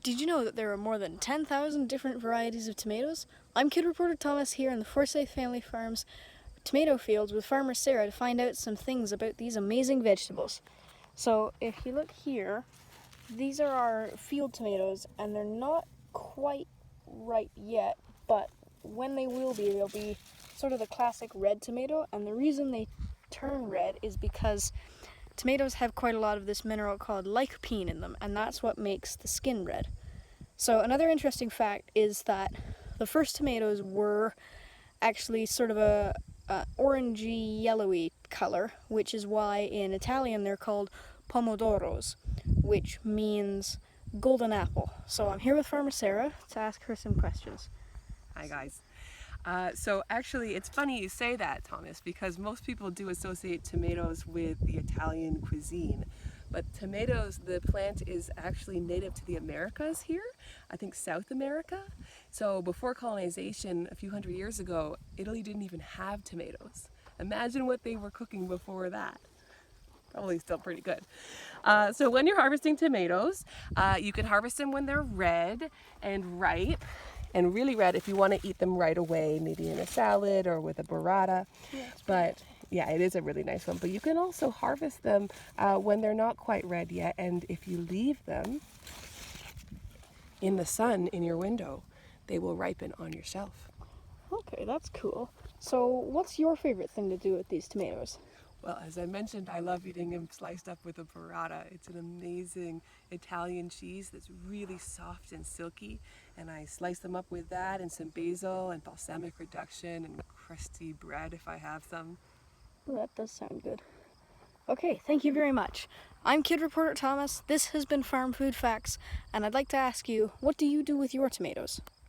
Did you know that there are more than 10,000 different varieties of tomatoes? I'm Kid Reporter Thomas here in the Forsyth Family Farms tomato fields with farmer Sarah to find out some things about these amazing vegetables. So if you look here, these are our field tomatoes and they're not quite ripe yet, but when they will be, they'll be sort of the classic red tomato, and the reason they turn red is because tomatoes have quite a lot of this mineral called lycopene in them, and that's what makes the skin red. So another interesting fact is that the first tomatoes were actually sort of a orangey yellowy color, which is why in Italian they're called pomodoros, which means golden apple. So I'm here with Farmer Sarah to ask her some questions. Hi guys. So actually it's funny you say that, Thomas, because most people do associate tomatoes with the Italian cuisine. But tomatoes, the plant is actually native to the Americas here, I think South America. So before colonization, a few hundred years ago, Italy didn't even have tomatoes. Imagine what they were cooking before that. Probably still pretty good. So when you're harvesting tomatoes, you can harvest them when they're red and ripe, and really red if you want to eat them right away, maybe in a salad or with a burrata. But yeah, it is a really nice one. But you can also harvest them when they're not quite red yet, and if you leave them in the sun in your window, they will ripen on your shelf. Okay, that's cool. So what's your favorite thing to do with these tomatoes? Well, as I mentioned, I love eating them sliced up with a burrata. It's an amazing Italian cheese that's really soft and silky, and I slice them up with that and some basil and balsamic reduction and crusty bread if I have some. Well, that does sound good. Okay, thank you very much. I'm Kid Reporter Thomas. This has been Farm Food Facts, and I'd like to ask you, what do you do with your tomatoes?